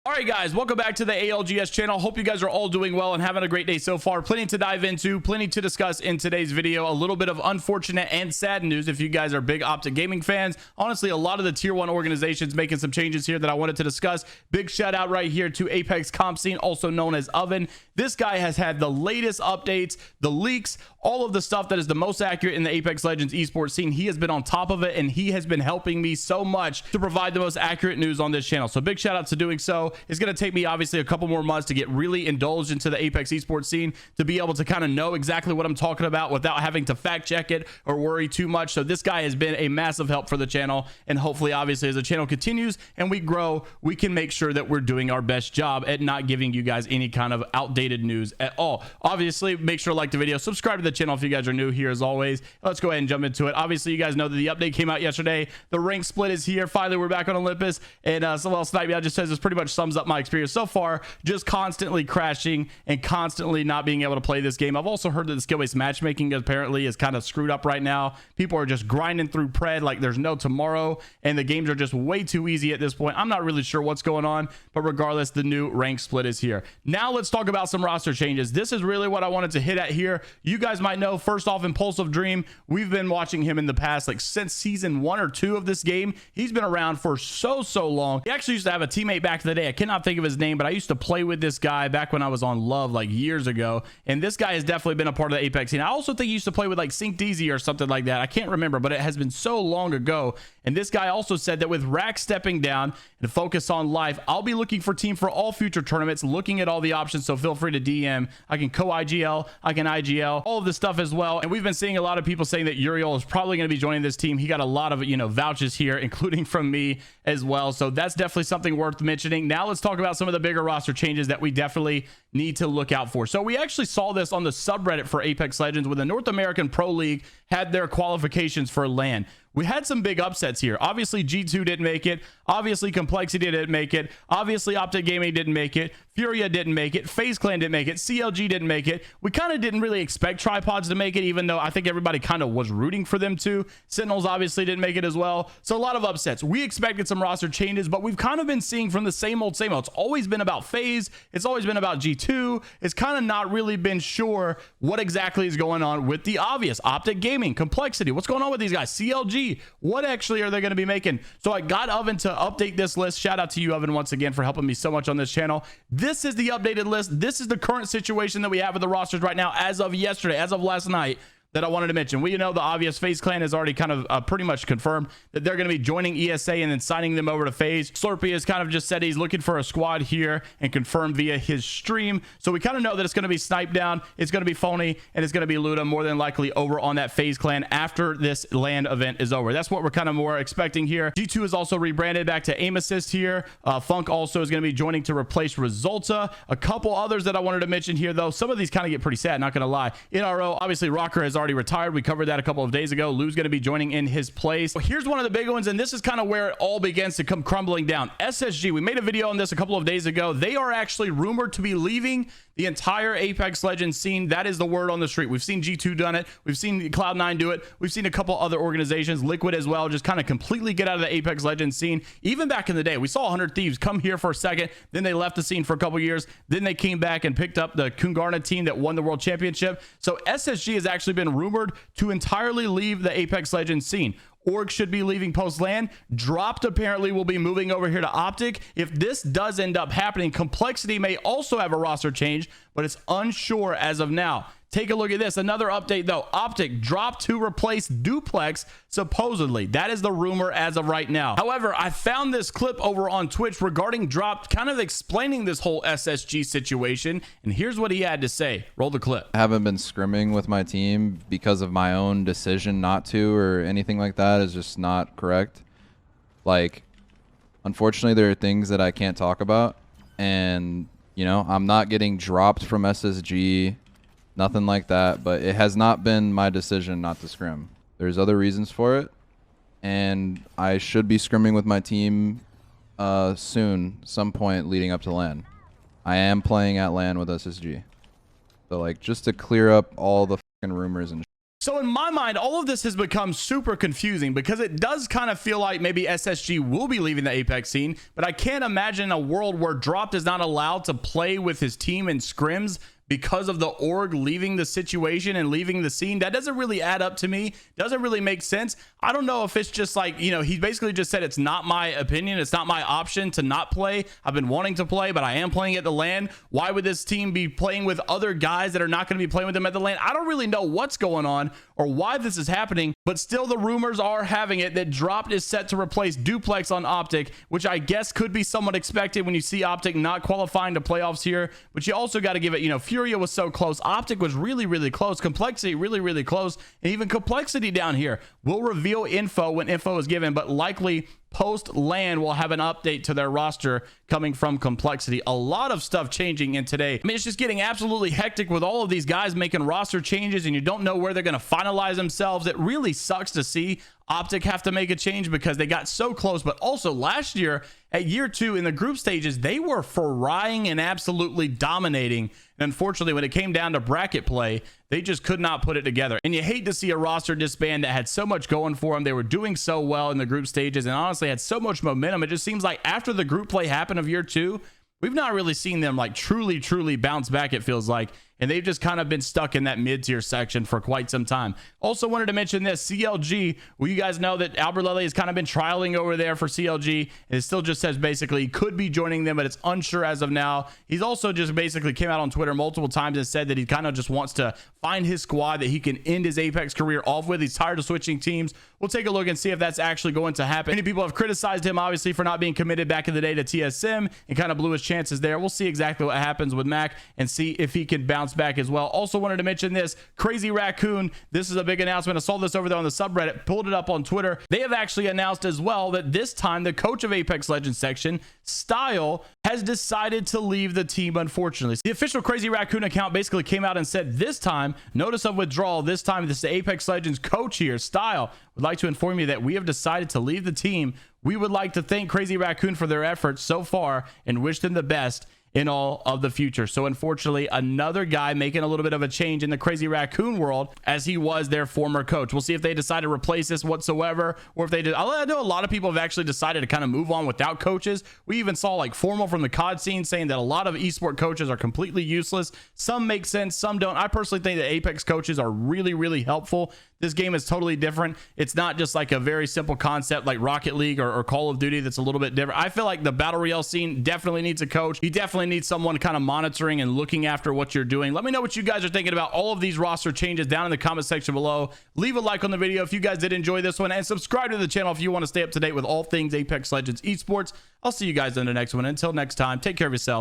All right, guys, welcome back to the ALGS channel. Hope you guys are all doing well and having a great day so far. Plenty to dive into, plenty to discuss in today's video. A little bit of unfortunate and sad news if you guys are big OpTic gaming fans. Honestly, a lot of the tier 1 organizations making some changes here that I wanted to discuss. Big shout out right here to Apex Comp Scene, also known as Oven. This guy has had the latest updates, the leaks, all of the stuff that is the most accurate in the Apex Legends esports scene. He has been on top of it, and he has been helping me so much to provide the most accurate news on this channel. So big shout out to doing so. It's going to take me obviously a couple more months to get really indulged into the Apex esports scene to be able to kind of know exactly what I'm talking about without having to fact check it or worry too much. So this guy has been a massive help for the channel, and hopefully obviously as the channel continues and we grow, we can make sure that we're doing our best job at not giving you guys any kind of outdated news at all. Obviously, make sure to like the video, subscribe to the channel if you guys are new here. As always, let's go ahead and jump into it. Obviously, you guys know that the update came out yesterday. The rank split is here. Finally, we're back on Olympus, and SSG just says this pretty much sums up my experience so far, just constantly crashing and constantly not being able to play this game. I've also heard that the skill-based matchmaking apparently is kind of screwed up right now. People are just grinding through pred like there's no tomorrow, and the games are just way too easy at this point. I'm not really sure what's going on, but regardless, the new rank split is here. Now let's talk about some roster changes. This is really what I wanted to hit at here. You guys might know, first off, Impulsive Dream. We've been watching him in the past, like since season 1 or 2 of this game. He's been around for so long. He actually used to have a teammate back in the day. I cannot think of his name, but I used to play with this guy back when I was on Love like years ago, and this guy has definitely been a part of the Apex scene. I also think he used to play with like Synced Easy or something like that. I can't remember, but it has been so long ago. And this guy also said that with Rack stepping down and focus on life, I'll be looking for team for all future tournaments, looking at all the options, so feel free to DM. I can co-IGL, I can IGL, all of this stuff as well. And we've been seeing a lot of people saying that Uriel is probably going to be joining this team. He got a lot of, vouches here, including from me as well. So that's definitely something worth mentioning. Now let's talk about some of the bigger roster changes that we definitely need to look out for. So we actually saw this on the subreddit for Apex Legends when the North American Pro League had their qualifications for LAN. We had some big upsets here. Obviously, G2 didn't make it. Obviously, Complexity didn't make it. Obviously, OpTic Gaming didn't make it. Furia didn't make it. FaZe Clan didn't make it. CLG didn't make it. We kind of didn't really expect Tripods to make it, even though I think everybody kind of was rooting for them to. Sentinels obviously didn't make it as well. So a lot of upsets. We expected some roster changes, but we've kind of been seeing from the same old. It's always been about FaZe. It's always been about G2. It's kind of not really been sure what exactly is going on with the obvious. OpTic Gaming, Complexity. What's going on with these guys? CLG. What actually are they going to be making? So I got Oven to update this list. Shout out to you, Oven, once again for helping me so much on this channel. This is the updated list. This is the current situation that we have with the rosters right now as of yesterday, as of last night, that I wanted to mention. We know the obvious. FaZe Clan has already kind of pretty much confirmed that they're going to be joining ESA and then signing them over to FaZe. Slurpee has kind of just said he's looking for a squad here and confirmed via his stream. So we kind of know that it's going to be Snipe Down, it's going to be Phony, and it's going to be Luda more than likely over on that FaZe Clan after this LAN event is over. That's what we're kind of more expecting here. G2 is also rebranded back to Aim Assist here. Funk also is going to be joining to replace Resulta. A couple others that I wanted to mention here, though. Some of these kind of get pretty sad, not going to lie. NRO, obviously Rocker has already retired. We covered that a couple of days ago. Lou's going to be joining in his place. Here's one of the big ones, and this is kind of where it all begins to come crumbling down. SSG, we made a video on this a couple of days ago. They are actually rumored to be leaving the entire Apex Legends scene. That is the word on the street. We've seen G2 done it. We've seen Cloud9 do it. We've seen a couple other organizations, Liquid as well, just kind of completely get out of the Apex Legends scene. Even back in the day, we saw 100 Thieves come here for a second, then they left the scene for a couple years, then they came back and picked up the Kungarna team that won the World Championship. So SSG has actually been rumored to entirely leave the Apex Legends scene. Org should be leaving post LAN. Dropped apparently will be moving over here to OpTic. If this does end up happening, Complexity may also have a roster change, but it's unsure as of now. Take a look at this. Another update though. OpTic dropped to replace Duplex, supposedly. That is the rumor as of right now. However, I found this clip over on Twitch regarding Drop, kind of explaining this whole SSG situation, and here's what he had to say. Roll the clip. I haven't been scrimming with my team because of my own decision not to, or anything like that is just not correct. Like, unfortunately, there are things that I can't talk about, and I'm not getting dropped from SSG. Nothing like that, but it has not been my decision not to scrim. There's other reasons for it, and I should be scrimming with my team soon, some point leading up to LAN. I am playing at LAN with SSG. So, like, just to clear up all the fucking rumors and So in my mind, all of this has become super confusing because it does kind of feel like maybe SSG will be leaving the Apex scene, but I can't imagine a world where Dropped is not allowed to play with his team in scrims because of the org leaving the situation and leaving the scene. That doesn't really add up to me. Doesn't really make sense. I don't know if it's just like, you know, he basically just said it's not my opinion. It's not my option to not play. I've been wanting to play, but I am playing at the LAN. Why would this team be playing with other guys that are not going to be playing with them at the LAN? I don't really know what's going on or why this is happening, but still the rumors are having it that Dropped is set to replace Duplex on OpTic, which I guess could be somewhat expected when you see OpTic not qualifying to playoffs here. But you also got to give it, you know, Furia was so close. OpTic was really, really close. Complexity really, really close. And even Complexity down here will reveal info when info is given, but likely post LAN will have an update to their roster coming from Complexity. A lot of stuff changing in today. I mean, it's just getting absolutely hectic with all of these guys making roster changes and you don't know where they're going to finalize themselves. It really sucks to see OpTic have to make a change because they got so close. But also last year at year 2 in the group stages, they were frying and absolutely dominating. And unfortunately, when it came down to bracket play, they just could not put it together. And you hate to see a roster disband that had so much going for them. They were doing so well in the group stages and honestly had so much momentum. It just seems like after the group play happened of year 2, we've not really seen them like truly bounce back, it feels like. And they've just kind of been stuck in that mid-tier section for quite some time. Also wanted to mention this, CLG. Well, you guys know that Albert Lele has kind of been trialing over there for CLG. And it still just says basically he could be joining them, but it's unsure as of now. He's also just basically came out on Twitter multiple times and said that he kind of just wants to find his squad that he can end his Apex career off with. He's tired of switching teams. We'll take a look and see if that's actually going to happen. Many people have criticized him, obviously, for not being committed back in the day to TSM and kind of blew his chances there. We'll see exactly what happens with Mac and see if he can bounce back as well. Also wanted to mention this, Crazy Raccoon. This is a big announcement. I saw this over there on the subreddit, pulled it up on Twitter. They have actually announced as well that this time the coach of Apex Legends section, Style, has decided to leave the team, unfortunately. The official Crazy Raccoon account basically came out and said this time, notice of withdrawal, this time this is the Apex Legends coach here, Style, would like to inform you that we have decided to leave the team. We would like to thank Crazy Raccoon for their efforts so far and wish them the best in all of the future. So unfortunately, another guy making a little bit of a change in the Crazy Raccoon world as he was their former coach. We'll see if they decide to replace this whatsoever, or if they did. I know a lot of people have actually decided to kind of move on without coaches. We even saw like Formal from the COD scene saying that a lot of esport coaches are completely useless. Some make sense, some don't. I personally think that Apex coaches are really helpful. This game is totally different. It's not just like a very simple concept like Rocket League or Call of Duty that's a little bit different. I feel like the Battle Royale scene definitely needs a coach. You definitely need someone kind of monitoring and looking after what you're doing. Let me know what you guys are thinking about all of these roster changes down in the comment section below. Leave a like on the video if you guys did enjoy this one, and subscribe to the channel if you want to stay up to date with all things Apex Legends esports. I'll see you guys in the next one. Until next time, take care of yourself.